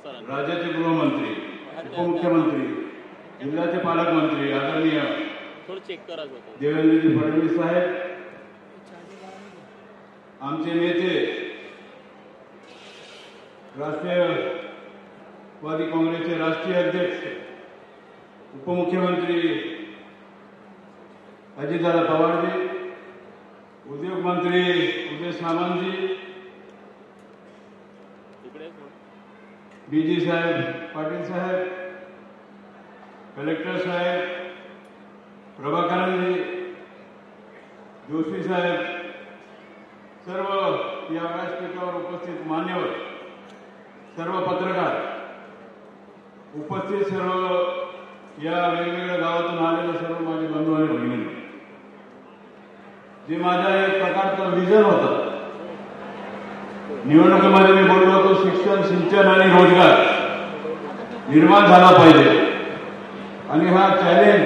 राज्याचे गृहमंत्री, उपमुख्यमंत्री, जिल्ह्याचे पालकमंत्री आदरणीय देवेंद्रजी फडणवीस साहेब, आमचे नेते राष्ट्रीयवादी काँग्रेसचे राष्ट्रीय अध्यक्ष उपमुख्यमंत्री अजितदादा पवारजी, उद्योग मंत्री उदय सामंतजी, बीजी साहेब, पाटील साहेब, कलेक्टर साहेब, प्रभाकरजी, जोशी साहेब, सर्व या व्यासपीठावर उपस्थित मान्यवर, सर्व पत्रकार, उपस्थित सर्व या वेगवेगळ्या गावातून आलेले सर्व माझे बंधू आणि भगिनी, जे माझ्या एक प्रकारचं विजन होतं, निवडणुकीमध्ये मी बोललो होतो शिक्षण, सिंचन आणि रोजगार निर्माण झाला पाहिजे आणि हा चॅलेंज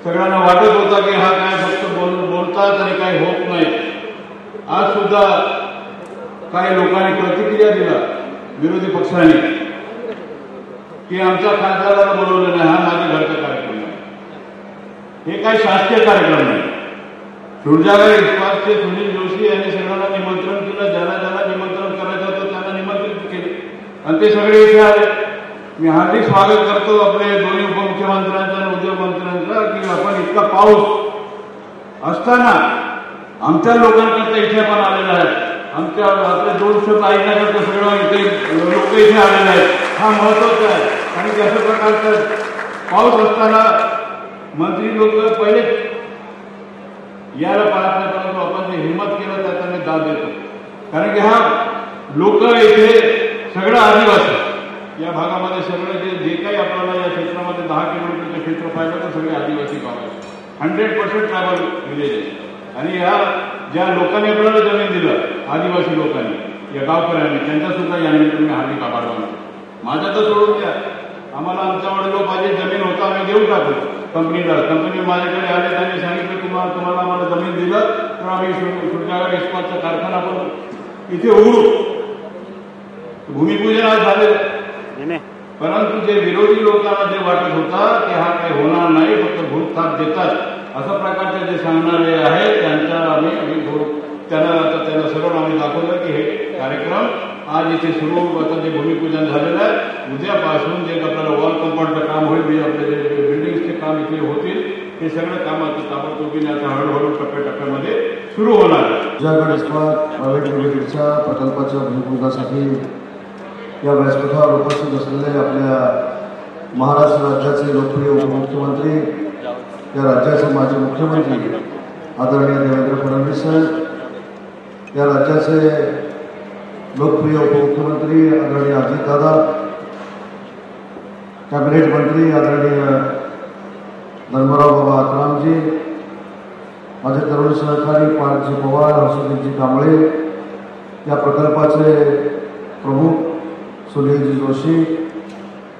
सगळ्यांना वाटत होता की हा काय फक्त बोलतात आणि काय होत नाही। आज सुद्धा काही लोकांनी प्रतिक्रिया दिला विरोधी पक्षांनी की आमच्या खासदाराला बोलवलं नाही, हा माझ्या घरचा कार्यक्रम आहे, हे काही शासकीय कार्यक्रम नाही। सुरजागर इस्पातचे सुनील जोशी यांनी सगळ्यांना निमंत्रण केलं, ज्याला ज्याला निमंत्रण करायचं होतं त्यांना निमंत्रित केले आणि ते सगळे इथे आले। मी हार्दिक स्वागत करतो आपले दोन्ही उपमुख्यमंत्र्यांचं आणि उद्योगमंत्र्यांचं की आपण इतका पाऊस असताना आमच्या लोकांकरता इथे पण आलेला आहे, आमच्या आपल्या 200 ऐकण्याकरता सगळं इथे लोक इथे आलेले आहेत, हा महत्वाचा आहे। आणि अशा प्रकारचा पाऊस असताना मंत्री लोक पहिले याला पाहत नाही, परंतु आपण जे हिंमत केलं त्याचा मी दाद देतो, कारण की हा लोक इथे सगळं आदिवासी या भागामध्ये सगळं जे काही आपल्याला या क्षेत्रामध्ये 10 किलोमीटरचं क्षेत्र पाहिलं तर सगळे आदिवासी गाव आहेत, 100% ट्रायबल विलेज आहे। आणि या ज्या लोकांनी आपल्याला जमीन दिलं आदिवासी लोकांनी, या गावकऱ्यांनी, त्यांचा सुद्धा या निमित्ताने मी हार्दिक आभार मानतो। माझा तर सोडून द्या, आम्हाला आमच्या वडिलोपार्जित जमीन होता, आम्ही देऊन टाकलो कंपनीला। कंपनी माझ्याकडे आले, त्यांनी सांगितलं तुम्हाला आम्हाला जमीन दिलं तर आम्ही सुरजागर इस्पातचा कारखाना पण इथे उघडू। भूमिपूजन आज झालेलं, परंतु जे विरोधी लोकांना जे वाटत होता की हा काही होणार नाही, फक्त भूतथाप देतात अशा प्रकारचे जे सांगणारे आहेत त्यांना आम्ही त्यांना सरळ आम्ही दाखवलं की हे कार्यक्रम आज इथे सुरू, आता जे भूमिपूजन झालेलं आहे, उद्यापासून जे आपल्याला वॉल कंपाऊंडचं काम होईल, आपले जे बिल्डिंग्सचे काम इथे होतील, हे सगळं काम आता ताबडतोबीने आता हळूहळू टप्प्याटप्प्यामध्ये सुरू होणार आहे। सुरजागर इस्पात प्रायव्हेट लिमिटेडच्या प्रकल्पाच्या भूमिपूजनासाठी या व्यासपीठावर उपस्थित असलेले आपल्या महाराष्ट्र राज्याचे लोकप्रिय उपमुख्यमंत्री, या राज्याचे माजी मुख्यमंत्री आदरणीय देवेंद्र फडणवीस साहेब, या राज्याचे लोकप्रिय उपमुख्यमंत्री आदरणीय अजितदादा, कॅबिनेट मंत्री आदरणीय धर्मराव बाबा आत्रामजी, माझे तरुण सहकारी पार्थजी पवार, हर्षदीपजी कांबळे, या प्रकल्पाचे प्रमुख सुनीलजी जोशी,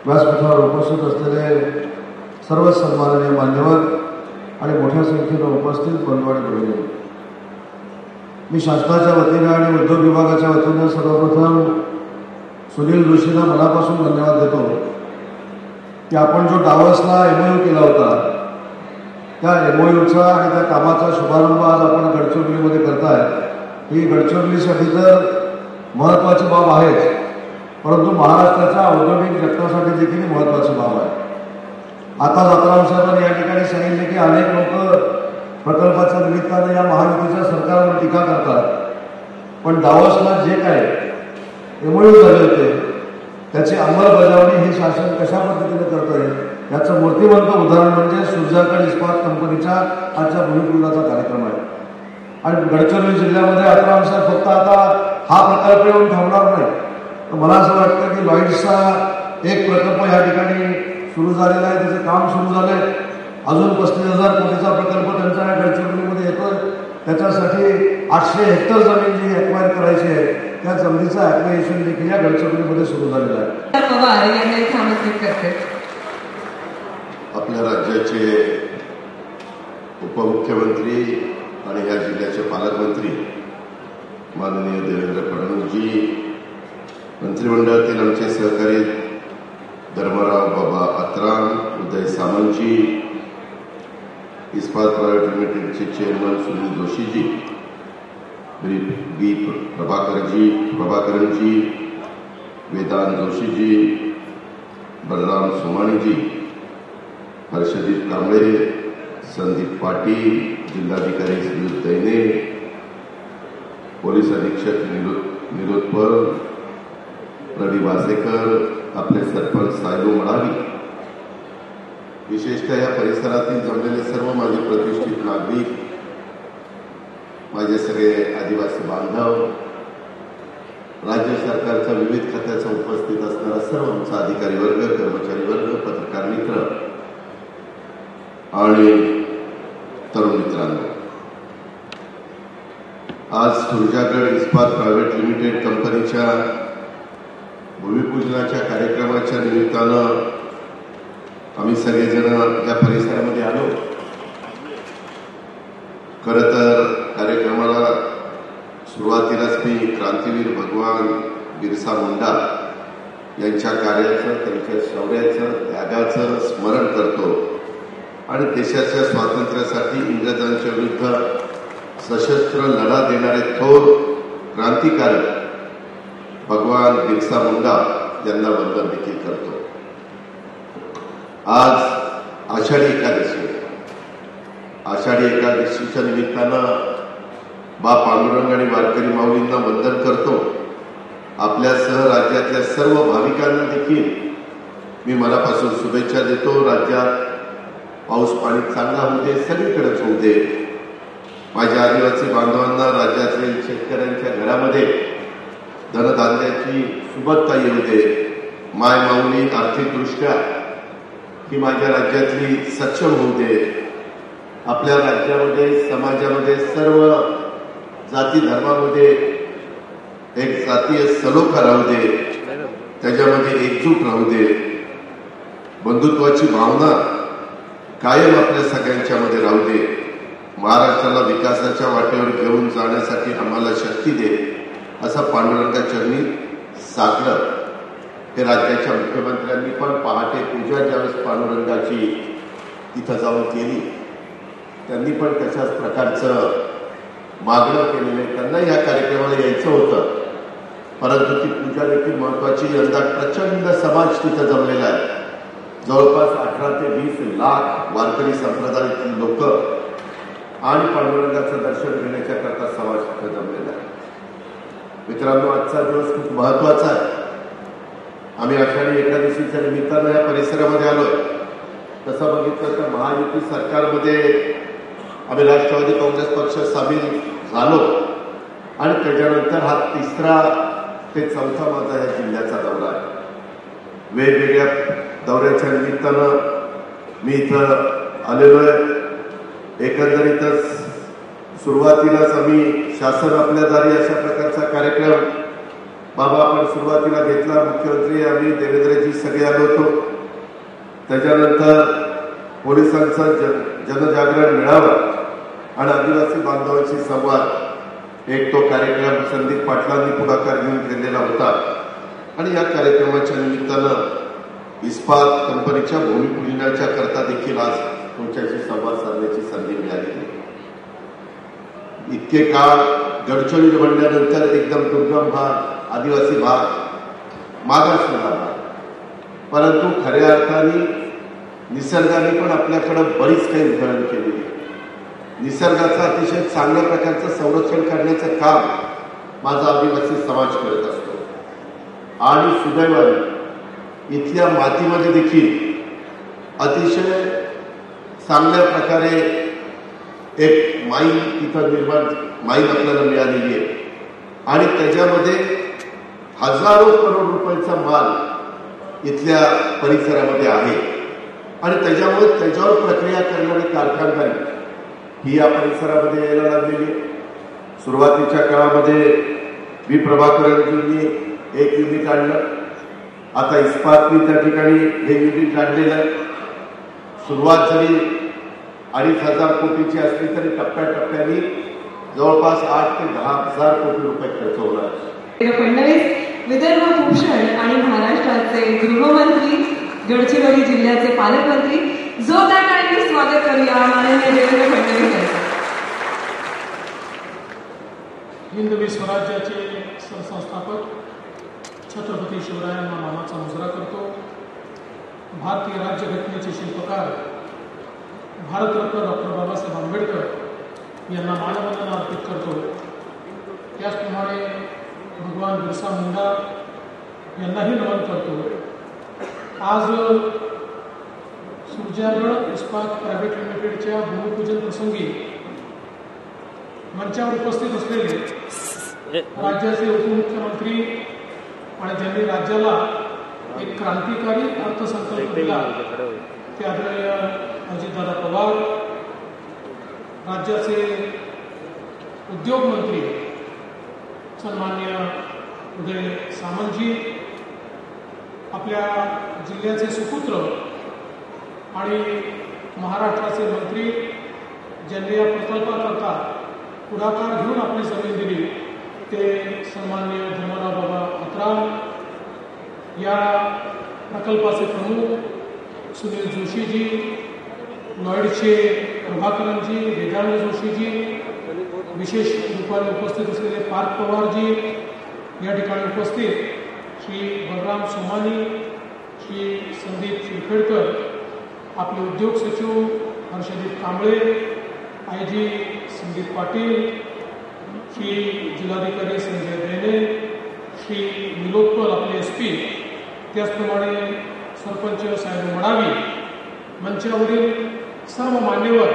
व्यासपीठावर उपस्थित असलेले सर्व सन्माननीय मान्यवर आणि मोठ्या संख्येनं उपस्थित बंधू आणि भगिनी, मी शासनाच्या वतीने आणि उद्योग विभागाच्या वतीने सर्वप्रथम सुनील जोशींना मनापासून धन्यवाद देतो की आपण जो डावसला MOU केला होता त्या MOUचा आणि त्या कामाचा शुभारंभ आज आपण गडचिरोलीमध्ये करताय। ही गडचिरोलीसाठी तर महत्त्वाची बाब आहेच, परंतु महाराष्ट्राच्या औद्योगिक जगतासाठी देखील महत्त्वाची बाब आहे। आता आत्राम साहेबांनी या ठिकाणी सांगितले की अनेक लोक प्रकल्पाच्या निमित्ताने या महायुतीच्या सरकारवर टीका करतात, पण डावसला जे काय MOU झाले होते त्याची अंमलबजावणी हे शासन कशा पद्धतीने करत आहे याचं मूर्तिमंत उदाहरण म्हणजे सुरजागर इस्पात कंपनीच्या आजच्या भूमिपूजनाचा कार्यक्रम आहे। आणि गडचिरोली जिल्ह्यामध्ये आत्राम साहेब फक्त आता हा प्रकल्प येऊन थांबणार नाही, तर मला असं वाटतं की लॉईड्सचा एक प्रकल्प या ठिकाणी सुरू झालेला आहे, त्याचं काम सुरू झालंय, अजून 35,000 कोटीचा प्रकल्प त्यांचा या गडचिरोलीमध्ये येतोय। त्याच्यासाठी 800 हेक्टर जमीन जी ॲक्वायर करायची आहे त्या जमिनीचं ॲक्वायरेशन देखील या गडचिरोलीमध्ये सुरू झालेलं आहे। आपल्या राज्याचे उपमुख्यमंत्री आणि या जिल्ह्याचे पालकमंत्री माननीय देवेंद्र फडणवीसजी, मंत्रिमंडळातील आमचे सहकारी धर्मराव बाबा अत्राम, उदय सामंतजी, इस्पात प्रायव्हेट लिमिटेडचे चेअरमन सुनील जोशीजी, बी प्रभाकरनजी, वेदांत जोशीजी, बलराम सोमाणीजी, हर्षदीप कांबळे, संदीप पाटील, जिल्हाधिकारी सुनील दैने, पोलीस अधीक्षक निरुत्पल, रवी वासेकर, आपले सरपंच सायलू मडावी, विशेषतः या परिसरातील जमलेले सर्व माझे प्रतिष्ठित नागरिक, माझे सगळे आदिवासी बांधव, राज्य सरकारच्या विविध खात्याचा उपस्थित असणारा सर्व आमचा अधिकारी वर्ग, कर्मचारी वर्ग, पत्रकार मित्र आणि तरुण मित्रांनो, आज सुरजागड इस्पात प्रायव्हेट लिमिटेड कंपनीच्या भूमिपूजनाच्या कार्यक्रमाच्या निमित्तानं आम्ही सगळेजण या परिसरामध्ये आलो. खरं तर कार्यक्रमाला सुरुवातीलाच मी क्रांतीवीर भगवान बिरसा मुंडा यांच्या कार्याचं, त्यांच्या शौर्याचं, त्यागाचं स्मरण करतो आणि देशाच्या स्वातंत्र्यासाठी इंग्रजांच्या विरुद्ध सशस्त्र लढा देणारे थोर क्रांतिकारक भगवान बिरसा मुंडा यांना वंदन देखील करतो. आज आषाढी एकादशी, आषाढी एकादशीच्या निमित्तानं बा पांडुरंग आणि वारकरी माऊलींना वंदन करतो. आपल्यासह राज्यातल्या सर्व भाविकांना देखील मी मनापासून शुभेच्छा देतो. राज्यात पाऊस पाणी चांगला होऊ दे, सगळीकडेच होऊ दे. माझ्या आदिवासी बांधवांना राज्यातील शेतकऱ्यांच्या घरामध्ये धनधान्याची सुबत्ता येऊ दे. माय माऊली आर्थिकदृष्ट्या ही माझ्या राज्यातली सक्षम होऊ दे. आपल्या राज्यामध्ये, समाजामध्ये, सर्व जाती धर्मामध्ये एक जातीय सलोखा राहू दे, त्याच्यामध्ये एकजूट राहू दे. बंधुत्वाची भावना कायम आपल्या सगळ्यांच्या मध्ये राहू दे. महाराष्ट्राला विकासाच्या वाटेवर घेऊन जाण्यासाठी आम्हाला शक्ती दे, असं पांडुरंगाचरणी साकडं हे राज्याच्या मुख्यमंत्र्यांनी पण पहाटे पूजा ज्यावेळेस पांडुरंगाची तिथं जाऊन केली, त्यांनी पण तशाच प्रकारचं मागणं केलेलं आहे. त्यांना या कार्यक्रमाला यायचं होतं, परंतु ती पूजा देखील महत्वाची. यंदा प्रचंड समाज तिथं जमलेला आहे. जवळपास 18 ते 20 लाख वारकरी संप्रदायातील लोक आणि पांडुरंगाचं दर्शन घेण्याच्या करता समाज तिथं जमलेला आहे. मित्रांनो, आजचा दिवस खूप महत्वाचा आहे. आम्ही आषाढी एकादशीच्या निमित्तानं या परिसरामध्ये आलो. तसं बघितलं तर महायुती सरकारमध्ये आम्ही राष्ट्रवादी काँग्रेस पक्ष सामील झालो आणि त्याच्यानंतर हा 3रा ते 4था माझा या जिल्ह्याचा दौरा आहे. वेगवेगळ्या दौऱ्याच्या निमित्तानं मी इथं आलेलो आहे. एकंदरीतच सुरुवातीलाच आम्ही शासन आपल्या दारी अशा प्रकारचा कार्यक्रम बाबा आपण सुरुवातीला घेतला. मुख्यमंत्री आम्ही देवेंद्रजी सगळे आलो होतो. त्याच्यानंतर पोलिसांचा जनजागरण मेळावा आणि आदिवासी बांधवांशी संवाद, एक तो कार्यक्रम संदीप पाटलांनी पुढाकार घेऊन केलेला होता. आणि या कार्यक्रमाच्या निमित्तानं इस्पात कंपनीच्या भूमिपूजनाच्या करता देखील आज तुमच्याशी संवाद साधण्याची संधी मिळाली. इतके काळ गडचिरोली म्हणल्यानंतर एकदम दुर्गम भाग, आदिवासी भाग, मागासलेला भाग, परंतु खऱ्या अर्थाने निसर्गाने पण आपल्याकडे बरीच काही उदाहरण केलेली. निसर्गाचं अतिशय चांगल्या प्रकारचं संरक्षण करण्याचं काम माझा आदिवासी समाज करत असतो. आणि सुदैवाने इथल्या मातीमध्ये देखील अतिशय चांगल्या प्रकारे एक माईन तिथं माईन आपल्याला मिळालेली आहे आणि त्याच्यामध्ये हजारो करोड रुपयाचा माल इथल्या परिसरामध्ये आहे. आणि त्याच्यामुळे त्याच्यावर प्रक्रिया करणारी कारखानदारी ही या परिसरामध्ये यायला लागलेली आहे. सुरुवातीच्या काळामध्ये बी प्रभाकरनजींनी एक युनिट आणलं. आता इस्पातनी त्या ठिकाणी हे युनिट आणलेलं आहे. सुरुवात जरी 2,500 कोटीची असली तरी टप्प्याटप्प्याने जवळपास 8 ते 10 हजार कोटी रुपये खर्च होणार. फडणवीस विदर्भ भूषण आणि महाराष्ट्राचे गृहमंत्री, गडचिरोली जिल्ह्याचे पालकमंत्री, जोरदार टाळ्यांनी स्वागत करूया माननीय देवेंद्र फडणवीस यांचं. हिंदवी स्वराज्याचे सरसंस्थापक छत्रपती शिवरायांना मानाचा मुजरा करतो. भारतीय राज्यघटनेचे शिल्पकार भारतरत्न डॉक्टर बाबासाहेब आंबेडकर यांना मानवंदना अर्पित करतो. त्याचप्रमाणे भगवान बिरसा मुंडा यांनाही नमन करतो. आज सुरजागड इस्पात प्रायव्हेट लिमिटेडच्या भूमिपूजन प्रसंगी मंचावर उपस्थित असलेले राज्याचे उपमुख्यमंत्री आणि ज्यांनी राज्याला एक क्रांतिकारी अर्थसंकल्प दिला ते आदरणीय अजितदादा पवार, राज्याचे उद्योग मंत्री सन्माननीय उदय सामंतजी, आपल्या जिल्ह्याचे सुपुत्र आणि महाराष्ट्राचे मंत्री ज्यांनी या प्रकल्पाकरता पुढाकार घेऊन आपली जमीन दिली ते सन्माननीय धर्मराव बाबा अत्राम, या प्रकल्पाचे प्रमुख सुनील जोशीजी, लॉयडचे प्रभाकरनजी, वेदांत जोशीजी, विशेष रूपाने उपस्थित असलेले पार्थ पवारजी, या ठिकाणी उपस्थित श्री बलराम सोमानी, श्री संदीप शिरखेडकर, आपले उद्योग सचिव हर्षदीप कांबळे, आयजी संदीप पाटील, श्री जिल्हाधिकारी संजय देने, श्री निलोत्पल आपले SP, त्याचप्रमाणे सरपंच साहेब मडावी, मंचावरील सर्व मान्यवर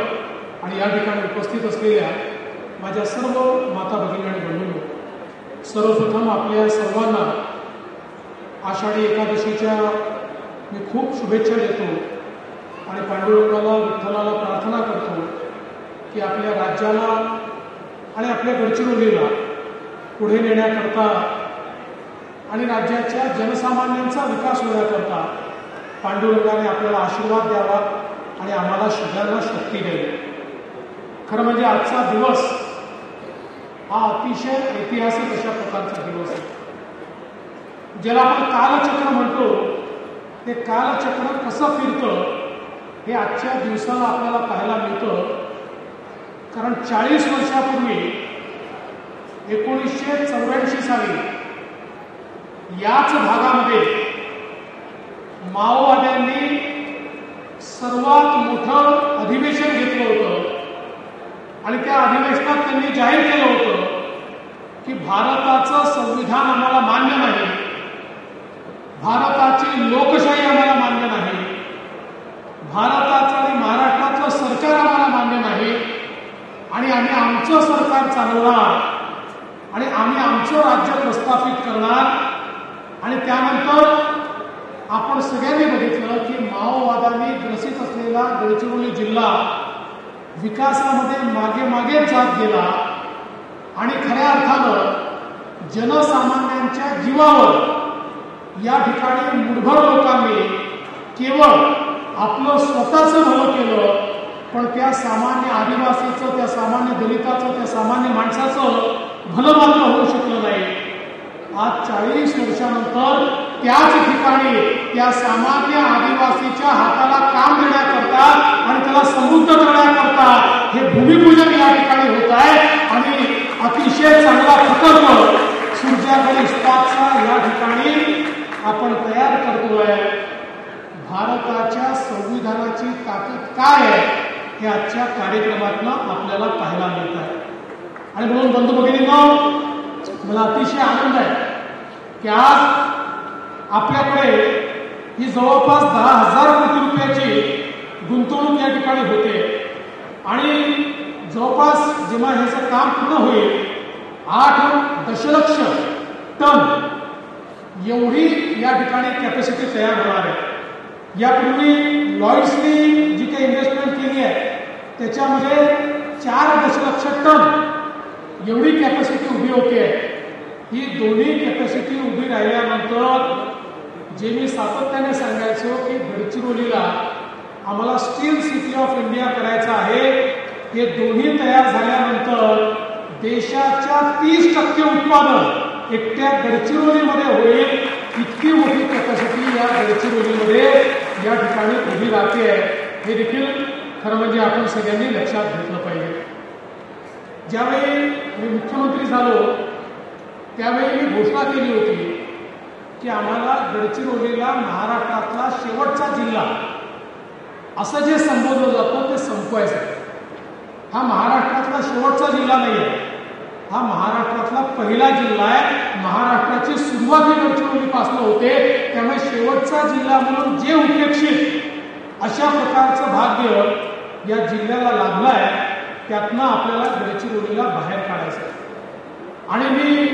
आणि या ठिकाणी उपस्थित असलेल्या माझ्या सर्व माता भगिनी आणि बंधूंनो, सर्वप्रथम आपल्या सर्वांना आषाढी एकादशीच्या मी खूप शुभेच्छा देतो आणि पांडुरंगाला विठ्ठलाला प्रार्थना करतो की आपल्या राज्याला आणि आपल्या गडचिरोलीला पुढे नेण्याकरता आणि राज्याच्या जनसामान्यांचा विकास होण्याकरता पांडुरंगाने आपल्याला आशीर्वाद द्यावा आणि आम्हाला सगळ्यांना शक्ती द्यावी. खरं म्हणजे आजचा दिवस हा अतिशय ऐतिहासिक अशा प्रकारचा दिवस आहे. ज्याला आपण कालचक्र म्हणतो, ते कालचक्र कसं फिरतं हे आजच्या दिवसाला आपल्याला पाहायला मिळतं. कारण 40 वर्षापूर्वी 1984 साली याच भागामध्ये माओवाद्यांनी सर्वात मोठं अधिवेशन घेतलं होतं आणि त्या अधिवेशनात त्यांनी जाहीर केलं होतं की भारताचं संविधान आम्हाला मान्य नाही, भारताची लोकशाही आम्हाला मान्य नाही, भारताचं आणि महाराष्ट्राचं सरकार आम्हाला मान्य नाही आणि आम्ही आमचं सरकार चालवणार आणि आम्ही आमचं राज्य प्रस्थापित करणार. आणि त्यानंतर आपण सगळ्यांनी बघितलं की माओवादांनी ग्रसित असलेला गडचिरोली जिल्हा विकासामध्ये मागे मागेच जात गेला आणि खऱ्या अर्थानं जनसामान्यांच्या जीवावर या ठिकाणी मुठभर लोकांनी केवळ आपलं स्वतःचं भलं केलं, पण त्या सामान्य आदिवासीचं, त्या सामान्य दलिताचं, त्या सामान्य माणसाचं भलं मात्र होऊ शकलं नाही. आज 40 वर्षानंतर त्याच ठिकाणी त्या सामान्य आदिवासीच्या हाताला काम देण्याकरता आणि त्याला समृद्ध करण्याकरता हे भूमिपूजन या ठिकाणी होत आहे आणि अतिशय चांगला प्रकल्प सुरजागड इस्पातचा या ठिकाणी आपण तयार करतोय. भारताच्या संविधानाची ताकद काय आहे हे आजच्या कार्यक्रमातून आपल्याला पाहायला मिळत आहे. आणि म्हणून बंधू भगिनींनो, मला अतिशय आनंद आहे की आज आपल्याकडे ही जवळपास 10,000 कोटी रुपयाची गुंतवणूक या ठिकाणी होते आणि जवळपास जेव्हा ह्याचं काम पूर्ण होईल 8 दशलक्ष टन एवढी या ठिकाणी कॅपॅसिटी तयार होणार आहे. यापूर्वी लॉयड्सनी जी काही इन्व्हेस्टमेंट केली आहे त्याच्यामध्ये 4 दशलक्ष टन एवढी कॅपॅसिटी उभी होते. ही दोन्ही कॅपॅसिटी उभी राहिल्यानंतर जे मी सातत्याने सांगायचो की गडचिरोलीला आम्हाला स्टील सिटी ऑफ इंडिया करायचं आहे, हे दोन्ही तयार झाल्यानंतर देशाच्या 30% उत्पादन एकट्या गडचिरोलीमध्ये होईल इतकी मोठी कॅपॅसिटी या गडचिरोलीमध्ये या ठिकाणी उभी राहते हे देखील खरं म्हणजे आपण सगळ्यांनी लक्षात घेतलं पाहिजे. ज्यावेळी मी मुख्यमंत्री झालो त्यावेळी मी घोषणा केली होती की आम्हाला गडचिरोलीला महाराष्ट्रातला शेवटचा जिल्हा असं जे संबोधलं जातं ते संपवायचं. हा महाराष्ट्रातला शेवटचा जिल्हा नाही आहे, हा महाराष्ट्रातला पहिला जिल्हा आहे. महाराष्ट्राची सुरुवात ही गडचिरोलीपासून होते, त्यामुळे शेवटचा जिल्हा म्हणून जे उपेक्षित अशा प्रकारचं भाग्य या जिल्ह्याला लाभलं आहे त्यातनं आपल्याला गडचिरोलीला बाहेर काढायचं आहे. आणि मी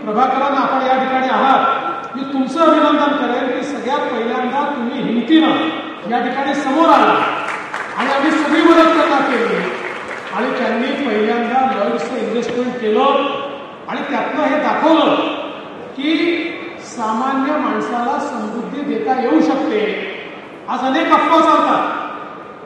प्रभाकरांना आपण या ठिकाणी आहात, मी तुमचं अभिनंदन करेन की सगळ्यात पहिल्यांदा तुम्ही हिमतीनं या ठिकाणी समोर आला आणि आम्ही सगळी मदत त्यांना केली आणि त्यांनी पहिल्यांदा लॉयड्सचं इन्व्हेस्टमेंट केलं आणि त्यातनं हे दाखवलं की सामान्य माणसाला समृद्धी देता येऊ शकते. आज अनेक अफवा चालतात,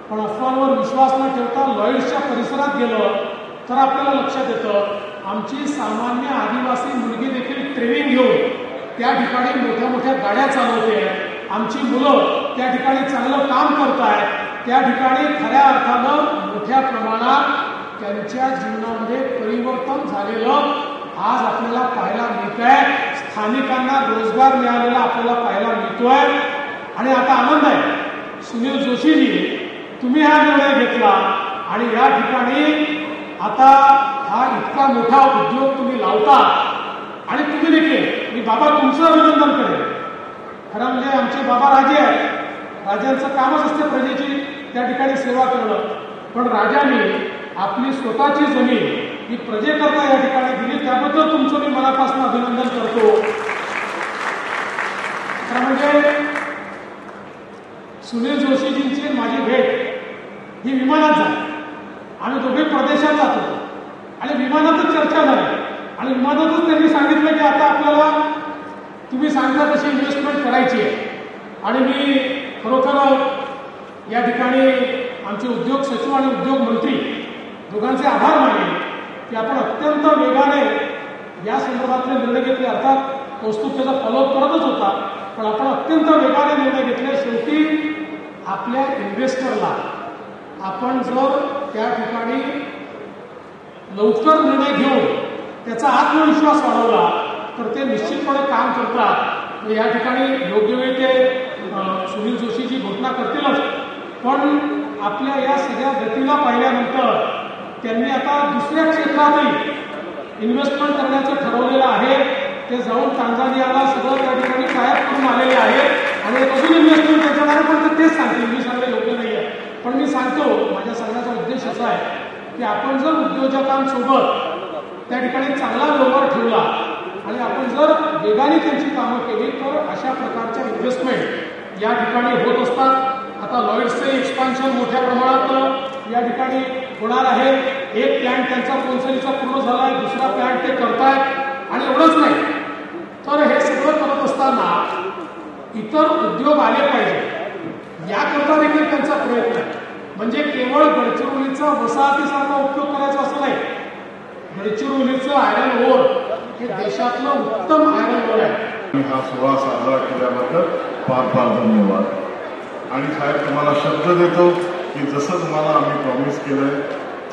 पण अफवांवर विश्वास न ठेवता लॉयड्सच्या परिसरात गेलं तर आपल्याला लक्षात येतं आमची सामान्य आदिवासी मुलगी देखील ट्रेनिंग घेऊन त्या ठिकाणी मोठ्या मोठ्या गाड्या चालवते. आमची मुलं त्या ठिकाणी चांगलं काम करत आहेत. त्या ठिकाणी खऱ्या अर्थानं मोठ्या प्रमाणात त्यांच्या जीवनामध्ये परिवर्तन झालेलं आज आपल्याला पाहायला मिळत आहे. स्थानिकांना रोजगार मिळालेला आपल्याला पाहायला मिळतोय. आणि आता आनंद आहे, सुनील जोशीजी तुम्ही हा निर्णय घेतला आणि या ठिकाणी आता हा इतका मोठा उद्योग तुम्ही लावता आणि तुम्ही देखील, मी बाबा तुमचं अभिनंदन करेन. खरं म्हणजे आमचे बाबा राजे आहेत, राजांचं कामच असते प्रजेची त्या ठिकाणी सेवा करणं, पण राजांनी आपली स्वतःची जमीन ही प्रजेकरता या ठिकाणी दिली, त्याबद्दल तुमचं मी मनापासून अभिनंदन करतो. खरं म्हणजे सुनील जोशीजींची माझी भेट ही विमानात झाली. आम्ही दोघे प्रदेशात जात होतो आणि विमानातच चर्चा झाली आणि विमानातच त्यांनी सांगितलं की आता आपल्याला तुम्ही सांगता तशी इन्व्हेस्टमेंट करायची आहे. आणि मी खरोखर या ठिकाणी आमचे उद्योग सचिव आणि उद्योग मंत्री दोघांचे आभार मानले की आपण अत्यंत वेगाने या संदर्भातले निर्णय घेतले. अर्थात कौस्तुभ त्याचा फॉलोअप करतच होता, पण आपण अत्यंत वेगाने निर्णय घेतले. शेवटी आपल्या इन्व्हेस्टरला आपण जर त्या ठिकाणी लवकर निर्णय घेऊन त्याचा आत्मविश्वास वाढवला तर ते निश्चितपणे काम करतात. या ठिकाणी योग्य वेळी ते सुनील जोशीजी घोषणा करतीलच, पण आपल्या या सगळ्या गतीला पाहिल्यानंतर त्यांनी आता दुसऱ्या क्षेत्रातही इन्व्हेस्टमेंट करण्याचं ठरवलेलं आहे. ते जाऊन टांझानियाला सगळं त्या ठिकाणी कायम करून आलेले आहेत आणि अजून इन्व्हेस्टमेंट त्याच्याद्वारे पण ते तेच सांगतील. मी सांगणं योग्य नाही आहे, पण मी सांगतो माझ्या सांगण्याचा उद्देश असा आहे की आपण जर उद्योजकांसोबत त्या ठिकाणी चांगला व्यवहार ठेवला आणि आपण जर वेगाने त्यांची कामं केली तर अशा प्रकारच्या इन्व्हेस्टमेंट या ठिकाणी होत असतात. आता लॉयड्सचे एक्सपान्शन मोठ्या प्रमाणात या ठिकाणी होणार आहे. एक प्लॅन्ट त्यांचा कोणसरीचा पूर्ण झाला आहे, दुसरा प्लॅन्ट ते करतायत आणि एवढंच नाही तर हे सगळं करत असताना इतर उद्योग आले पाहिजे याकरता देखील त्यांचा प्रयत्न आहे. म्हणजे केवळ गडचिरोलीचा वसाहतीसारखा उपयोग करायचा असं नाही. गडचिरोलीचं आयरन ओर हे देशातलं उत्तम आयरन ओर आहे. हा सोहळा साजरा केल्याबद्दल फार फार धन्यवाद. आणि साहेब तुम्हाला शब्द देतो की जसं तुम्हाला आम्ही प्रॉमिस केलंय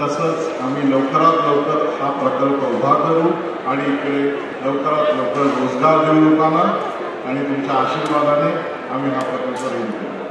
तसंच आम्ही लवकरात लवकर हा प्रकल्प उभा करू आणि इकडे लवकरात लवकर रोजगार देऊ लोकांना आणि तुमच्या आशीर्वादाने आम्ही हा प्रकल्प रेडी करू.